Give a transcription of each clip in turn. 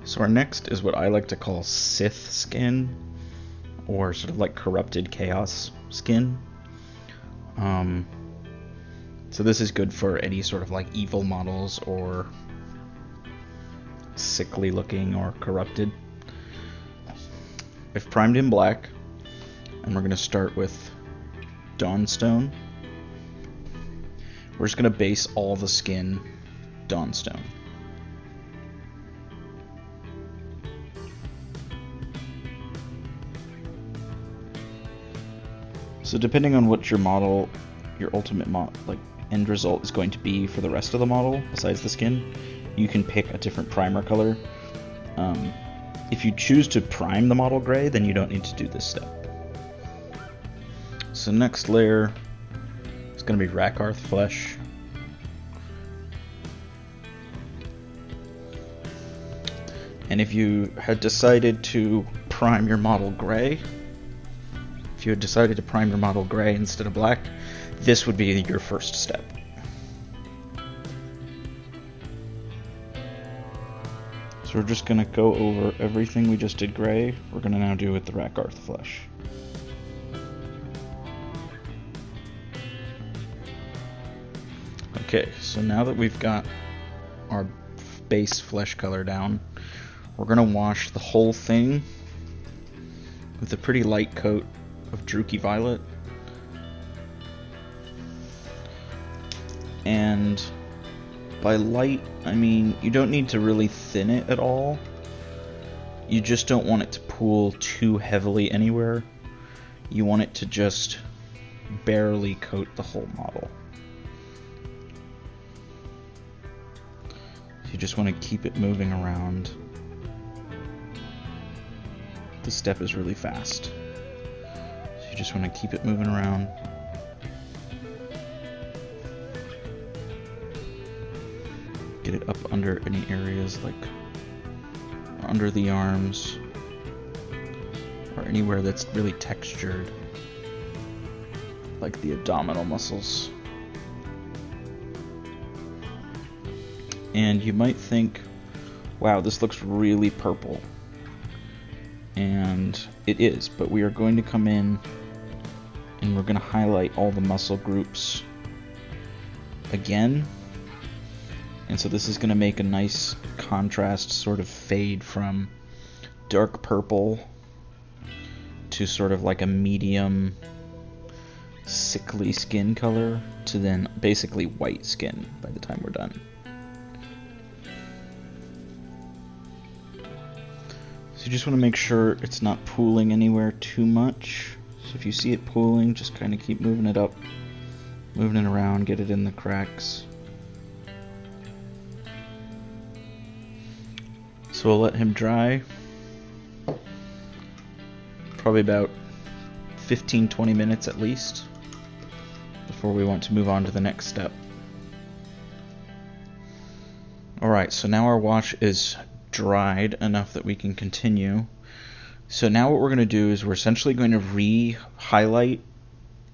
So our next is what I like to call Sith Skin, or sort of like Corrupted Chaos Skin. So this is good for any sort of like evil models or sickly looking or corrupted. I've primed in black, and we're going to start with Dawnstone. We're just going to base all the skin Dawnstone. So depending on what your model, your ultimate end result is going to be for the rest of the model, besides the skin, you can pick a different primer color. If you choose to prime the model gray, then you don't need to do this step. So next layer is going to be Rakarth flesh. And if you had decided to prime your model gray, instead of black, this would be your first step. So we're just going to go over everything we just did gray. We're going to now do with the Rakarth flesh. Okay, so now that we've got our base flesh color down, we're going to wash the whole thing with a pretty light coat of Druchii violet. And by light, I mean you don't need to really thin it at all. You just don't want it to pool too heavily anywhere. You want it to just barely coat the whole model. You just want to keep it moving around. This step is really fast. So you just want to keep it moving around. Get it up under any areas like under the arms or anywhere that's really textured, like the abdominal muscles. And you might think, wow, this looks really purple. And it is, but we are going to come in and we're going to highlight all the muscle groups again. And so this is going to make a nice contrast sort of fade from dark purple to sort of like a medium sickly skin color to then basically white skin by the time we're done. So you just want to make sure it's not pooling anywhere too much. So if you see it pooling, just kind of keep moving it up, moving it around, get it in the cracks. So we'll let him dry. Probably about 15-20 minutes at least before we want to move on to the next step. Alright, so now our wash is dried enough that we can continue. So now what we're going to do is we're essentially going to re-highlight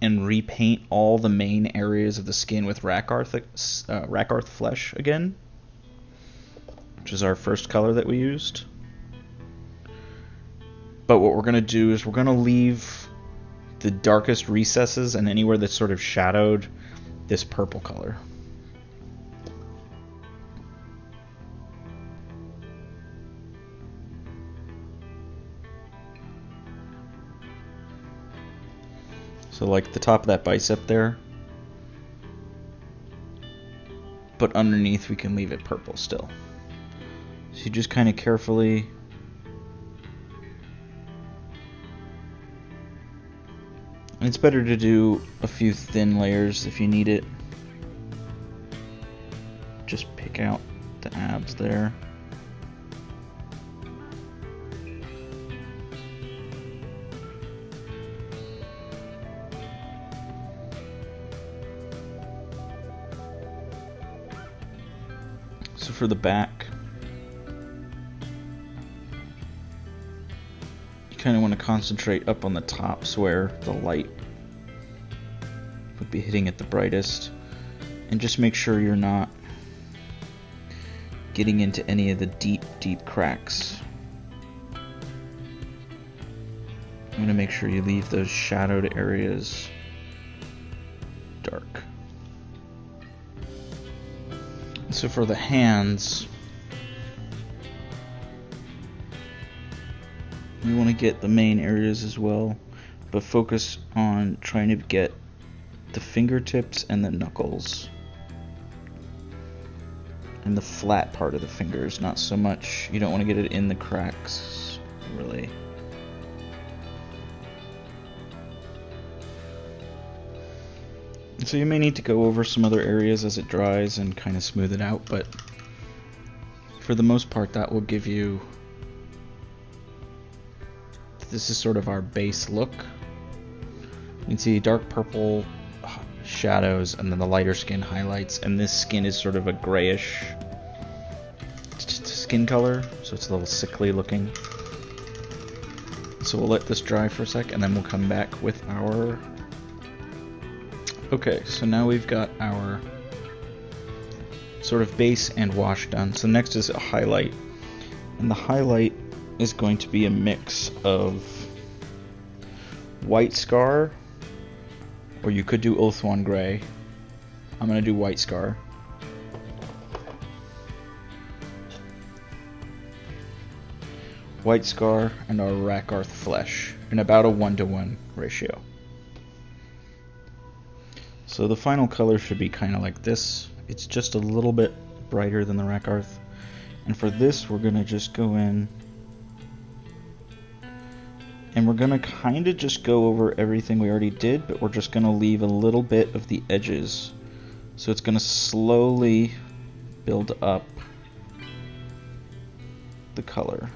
and repaint all the main areas of the skin with Rakarth flesh again, which is our first color that we used. But what we're going to do is we're going to leave the darkest recesses and anywhere that's sort of shadowed this purple color. So like the top of that bicep there, but underneath we can leave it purple still. So you just kind of carefully and it's better to do a few thin layers if you need it. Just pick out the abs there. So for the back, you kind of want to concentrate up on the tops where the light would be hitting it the brightest, and just make sure you're not getting into any of the deep cracks. I'm going to make sure you leave those shadowed areas dark. So for the hands, you want to get the main areas as well, but focus on trying to get the fingertips and the knuckles and the flat part of the fingers, not so much, you don't want to get it in the cracks, really. So you may need to go over some other areas as it dries and kind of smooth it out, but for the most part that will give you, this is sort of our base look. You can see dark purple shadows and then the lighter skin highlights, and this skin is sort of a grayish skin color, so it's a little sickly looking. So we'll let this dry for a sec and then we'll come back with our... Okay, so now we've got our sort of base and wash done. So next is a highlight, and the highlight is going to be a mix of white scar, or you could do Ulthuan gray. I'm going to do white scar. White scar and our Rakarth flesh in about a 1-to-1 ratio. So the final color should be kind of like this. It's just a little bit brighter than the Rakarth. And for this, we're going to just go in and we're going to kind of just go over everything we already did, but we're just going to leave a little bit of the edges. So it's going to slowly build up the color.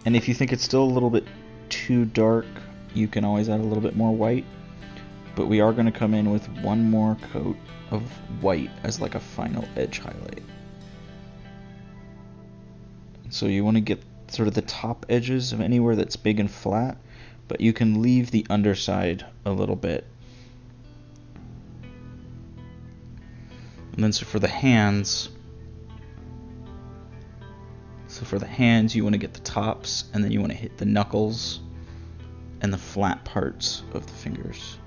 And if you think it's still a little bit too dark, you can always add a little bit more white, but we are going to come in with one more coat of white as like a final edge highlight. So you want to get sort of the top edges of anywhere that's big and flat, but you can leave the underside a little bit. And then so for the hands, you want to get the tops, and then you want to hit the knuckles and the flat parts of the fingers.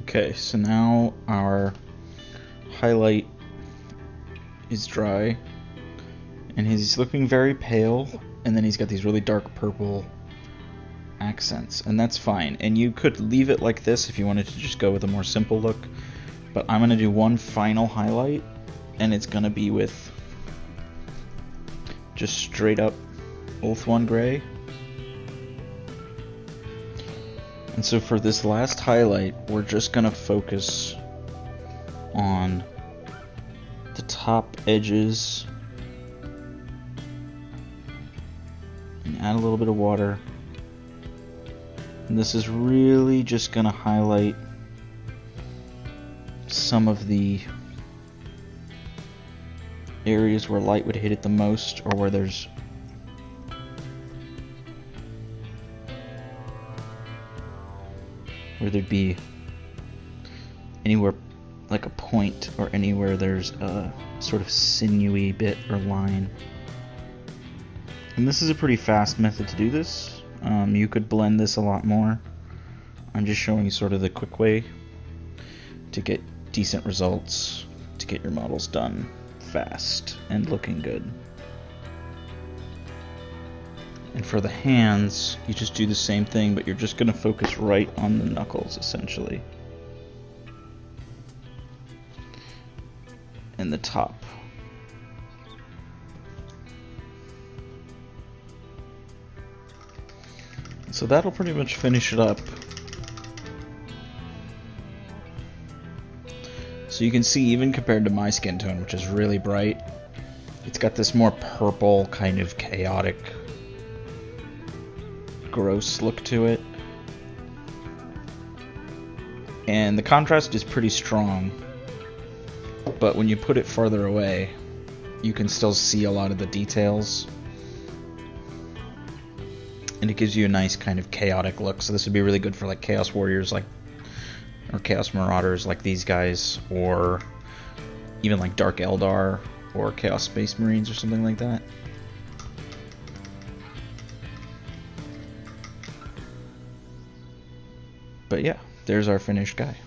Okay, so now our highlight is dry, and he's looking very pale, and then he's got these really dark purple accents, and that's fine. And you could leave it like this if you wanted to just go with a more simple look, but I'm going to do one final highlight, and it's going to be with just straight up Ulthuan gray. And so for this last highlight, we're just going to focus on the top edges and add a little bit of water. And this is really just going to highlight some of the areas where light would hit it the most, or where there's there'd be anywhere like a point, or anywhere there's a sort of sinewy bit or line. And this is a pretty fast method to do this. You could blend this a lot more. I'm just showing you sort of the quick way to get decent results, to get your models done fast and looking good. And for the hands, you just do the same thing, but you're just going to focus right on the knuckles, essentially. And the top. So that'll pretty much finish it up. So you can see, even compared to my skin tone, which is really bright, it's got this more purple, kind of chaotic, gross look to it. And the contrast is pretty strong, but when you put it farther away, you can still see a lot of the details. And it gives you a nice kind of chaotic look. So this would be really good for like Chaos Warriors, like, or Chaos Marauders like these guys, or even like Dark Eldar or Chaos Space Marines or something like that. But yeah, there's our finished guy.